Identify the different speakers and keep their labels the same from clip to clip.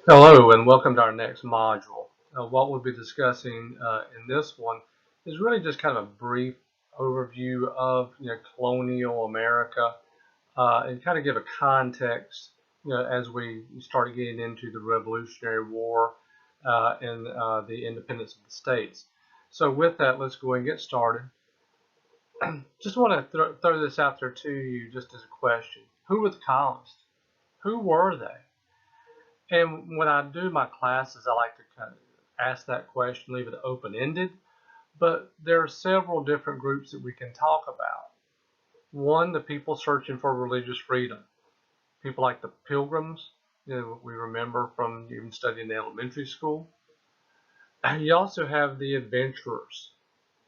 Speaker 1: Hello and welcome to our next module. What we'll be discussing in this one is really just kind of a brief overview of colonial America and kind of give a context as we start getting into the Revolutionary War and the independence of the states. So with that, let's go and get started. Just want to throw this out there to you just as a question. Who were the colonists? Who were they? And when I do my classes, I like to kind of ask that question, leave it open-ended. But there are several different groups that we can talk about. One, the people searching for religious freedom. People like the Pilgrims, we remember from even studying in elementary school. You also have the adventurers,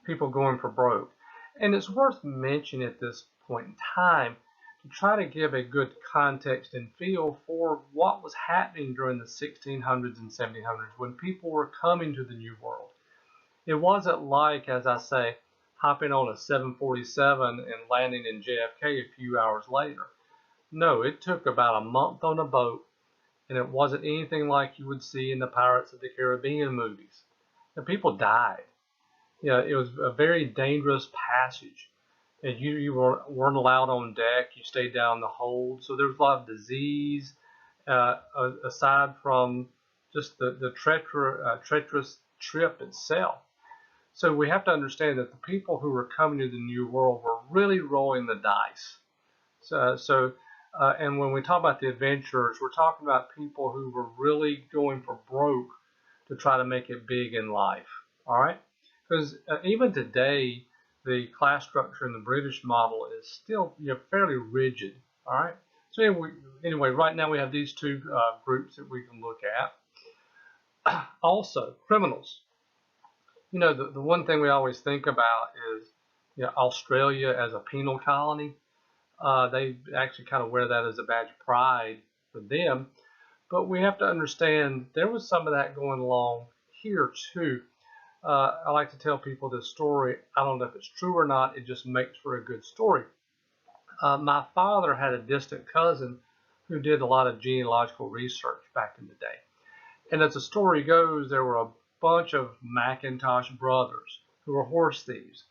Speaker 1: people going for broke. And it's worth mentioning at this point in time to try to give a good context and feel for what was happening during the 1600s and 1700s when people were coming to the New World. It wasn't like, as I say, hopping on a 747 and landing in JFK a few hours later. No, it took about a month on a boat, and it wasn't anything like you would see in the Pirates of the Caribbean movies. The people died. It was a very dangerous passage. And you weren't allowed on deck. You stayed down the hold. So there was a lot of disease, aside from just the treacherous trip itself. So we have to understand that the people who were coming to the New World were really rolling the dice. And when we talk about the adventurers, we're talking about people who were really going for broke to try to make it big in life. All right? Because even today, the class structure in the British model is still fairly rigid. All right. So anyway, right now we have these two groups that we can look at. Also, criminals. The one thing we always think about is Australia as a penal colony. They actually kind of wear that as a badge of pride for them. But we have to understand there was some of that going along here too. I like to tell people this story. I don't know if it's true or not. It just makes for a good story. My father had a distant cousin who did a lot of genealogical research back in the day. And as the story goes, there were a bunch of Macintosh brothers who were horse thieves.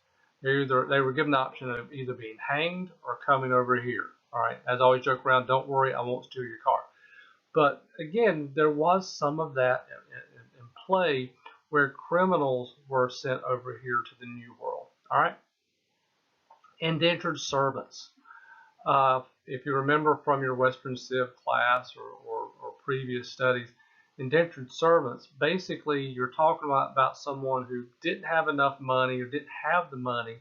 Speaker 1: They were given the option of either being hanged or coming over here. All right, as I always joke around, don't worry, I won't steal your car. But again, there was some of that in play where criminals were sent over here to the New World. All right, indentured servants. If you remember from your Western Civ class or previous studies, indentured servants, basically you're talking about someone who didn't have enough money or didn't have the money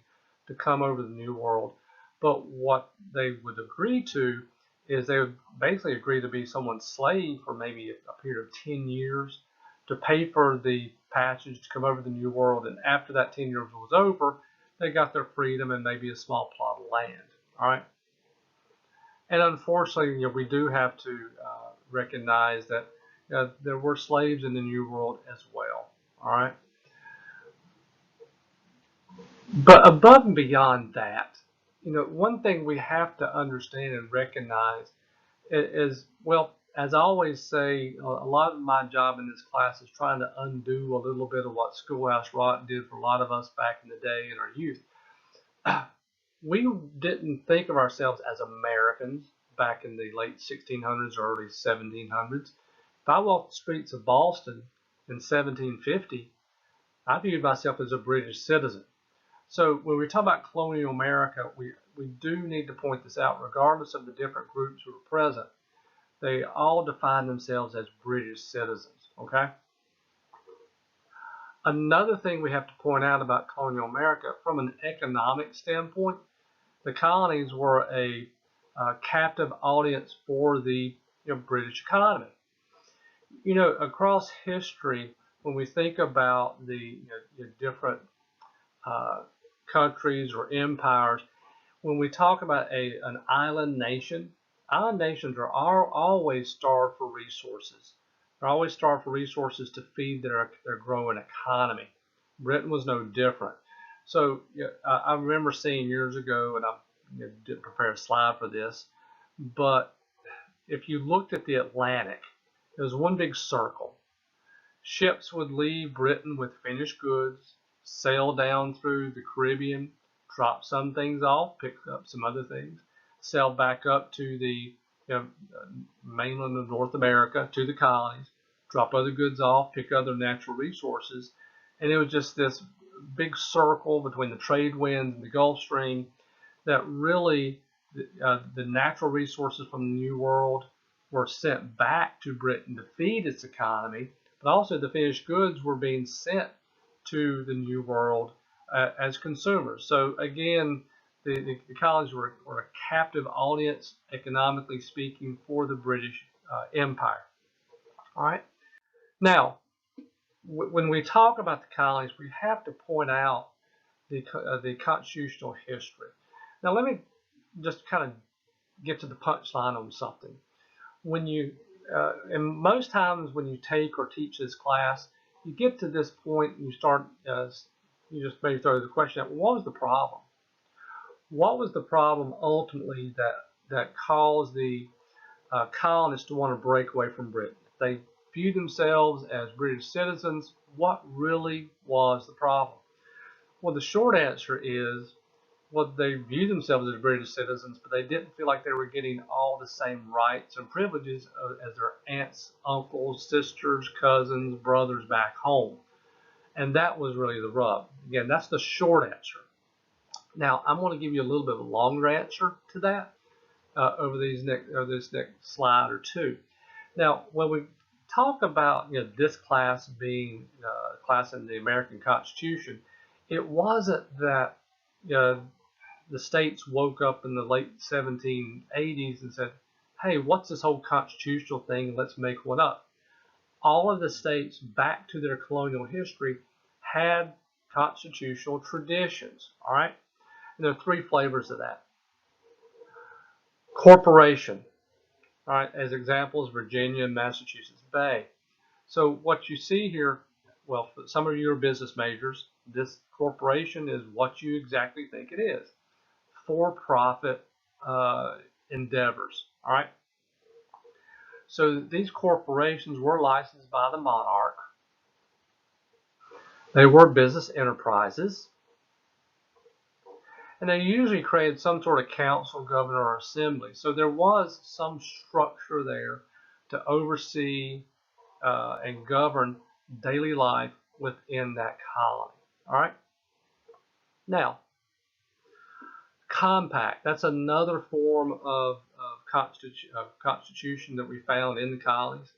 Speaker 1: to come over to the New World. But what they would agree to is they would basically agree to be someone's slave for maybe a period of 10 years to pay for the passage to come over to the New World. And after that 10 years was over, they got their freedom and maybe a small plot of land. All right. And unfortunately, we do have to recognize that there were slaves in the New World as well. All right. But above and beyond that, one thing we have to understand and recognize is, well, as I always say, a lot of my job in this class is trying to undo a little bit of what Schoolhouse Rock did for a lot of us back in the day in our youth. We didn't think of ourselves as Americans back in the late 1600s or early 1700s. If I walked the streets of Boston in 1750, I viewed myself as a British citizen. So when we talk about colonial America, we do need to point this out. Regardless of the different groups who are present, they all define themselves as British citizens. Okay. Another thing we have to point out about colonial America from an economic standpoint, the colonies were a captive audience for the British economy. Across history, when we think about the different uh, countries or empires, when we talk about an island nations are always starved for resources. They're always starved for resources to feed their growing economy. Britain was no different. So I remember seeing years ago, and I didn't prepare a slide for this, but if you looked at the Atlantic, It was one big circle. Ships would leave Britain with finished goods, sail down through the Caribbean, drop some things off, pick up some other things, sail back up to the mainland of North America, to the colonies, drop other goods off, pick other natural resources. And it was just this big circle between the trade winds and the Gulf Stream that really the natural resources from the New World were sent back to Britain to feed its economy, but also the finished goods were being sent to the New World as consumers. So again, the colonies were a captive audience, economically speaking, for the British Empire. All right. Now, when we talk about the colonies, we have to point out the constitutional history. Now, let me just kind of get to the punchline on something. When you, and most times when you take or teach this class, you get to this point and you start, you just maybe throw the question out, what was the problem? What was the problem ultimately that caused the colonists to want to break away from Britain? They viewed themselves as British citizens. What really was the problem? Well, the short answer is, well, they viewed themselves as British citizens, but they didn't feel like they were getting all the same rights and privileges as their aunts, uncles, sisters, cousins, brothers back home. And that was really the rub. Again, that's the short answer. Now, I'm going to give you a little bit of a longer answer to that over this next slide or two. Now, when we talk about this class being a class in the American Constitution, it wasn't that the states woke up in the late 1780s and said, hey, what's this whole constitutional thing? Let's make one up. All of the states, back to their colonial history, had constitutional traditions. All right? And there are three flavors of that. Corporation. All right, as examples, Virginia and Massachusetts Bay. So what you see here, well, for some of you are business majors, this corporation is what you exactly think it is. For-profit endeavors. All right. So these corporations were licensed by the monarch. They were business enterprises. And they usually created some sort of council, governor, or assembly. So there was some structure there to oversee and govern daily life within that colony. All right. Now, compact. That's another form of constitution that we found in the colonies.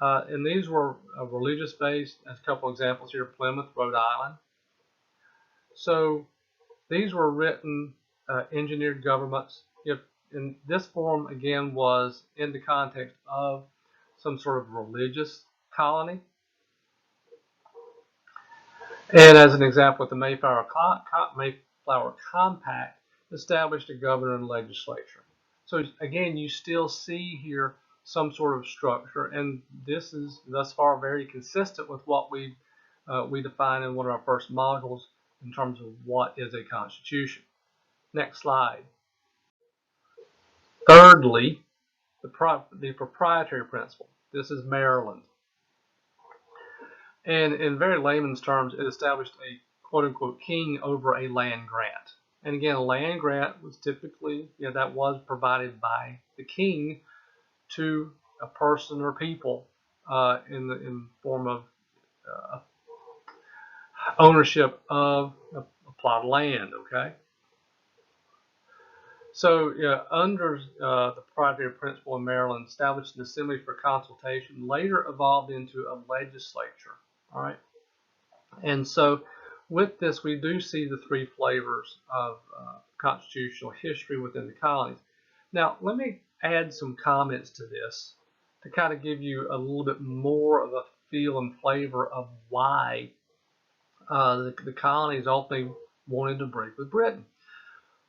Speaker 1: And these were religious based. As a couple examples here, Plymouth, Rhode Island. So these were written, engineered governments. And this form, again, was in the context of some sort of religious colony. And as an example, with the Mayflower Compact, established a governor and legislature. So again, you still see here some sort of structure, and this is thus far very consistent with what we define in one of our first modules in terms of what is a constitution. Next slide. Thirdly, the proprietary principle. This is Maryland. And in very layman's terms, it established a quote-unquote king over a land grant. And again, a land grant was typically, that was provided by the king to a person or people in the form of ownership of a plot of land. Okay. So under the proprietary principle in Maryland, established an assembly for consultation, later evolved into a legislature. All right. And so with this, we do see the three flavors of constitutional history within the colonies. Now, let me add some comments to this to kind of give you a little bit more of a feel and flavor of why the colonies ultimately wanted to break with Britain.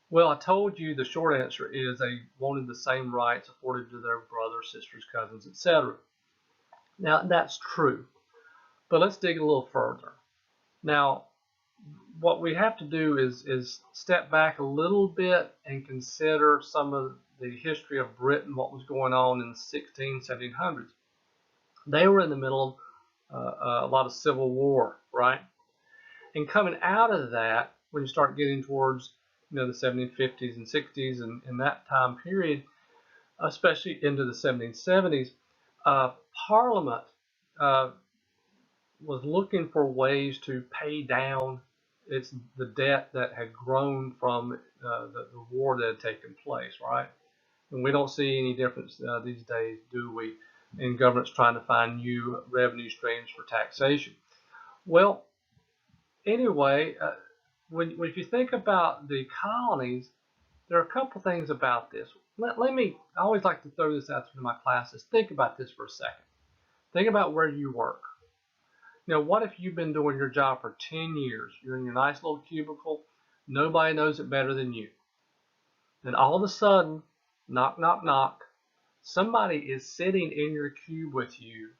Speaker 1: Well, I told you the short answer is they wanted the same rights afforded to their brothers, sisters, cousins, etc. Now, that's true. But let's dig a little further. Now, what we have to do is step back a little bit and consider some of the history of Britain, what was going on in the 1700s. They were in the middle of a lot of civil war, right? And coming out of that, when you start getting towards the 1750s and 60s and in that time period, especially into the 1770s, Parliament uh, was looking for ways to pay down the debt that had grown from the war that had taken place, right? And we don't see any difference these days, do we, in governments trying to find new revenue streams for taxation. Well, anyway, if you think about the colonies, there are a couple things about this. I always like to throw this out to my classes. Think about this for a second. Think about where you work. What if you've been doing your job for 10 years? You're in your nice little cubicle. Nobody knows it better than you. Then all of a sudden, knock, knock, knock, somebody is sitting in your cube with you,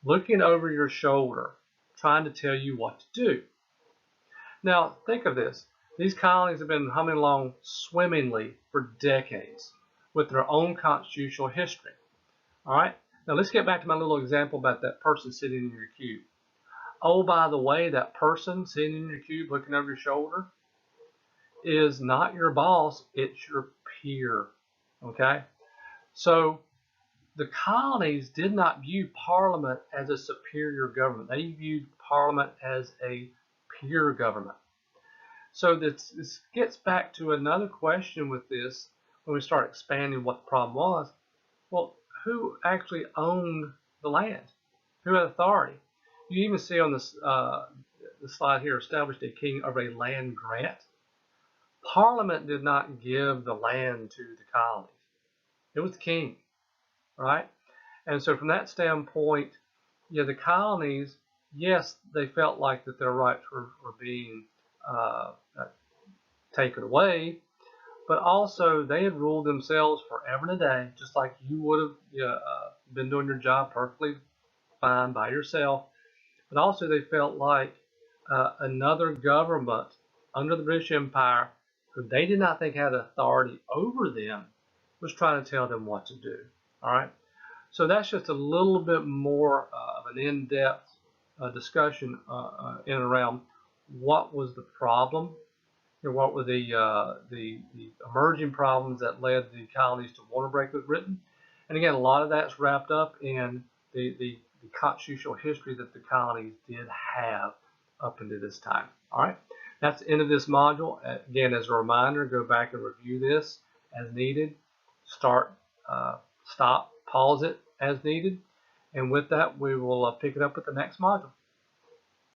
Speaker 1: looking over your shoulder, trying to tell you what to do. Now, think of this. These colonies have been humming along swimmingly for decades with their own constitutional history. All right? Now, let's get back to my little example about that person sitting in your cube. Oh, by the way, that person sitting in your cube looking over your shoulder is not your boss, it's your peer. Okay? So, the colonies did not view Parliament as a superior government. They viewed Parliament as a peer government. So this gets back to another question with this when we start expanding what the problem was. Well, who actually owned the land? Who had authority? You even see on this the slide here, established a king of a land grant. Parliament did not give the land to the colonies. It was the king, right? And so from that standpoint, the colonies, yes, they felt like that their rights were being taken away, but also they had ruled themselves forever and a day, just like you would have been doing your job perfectly fine by yourself. But also they felt like another government under the British Empire, who they did not think had authority over them, was trying to tell them what to do. All right. So that's just a little bit more of an in-depth discussion in and around what was the problem, what were the emerging problems that led the colonies to want to break with Britain. And again, a lot of that's wrapped up in the constitutional history that the colonies did have up into this time. All right, that's the end of this module. Again, as a reminder, go back and review this as needed. Start, stop, pause it as needed. And with that, we will pick it up with the next module.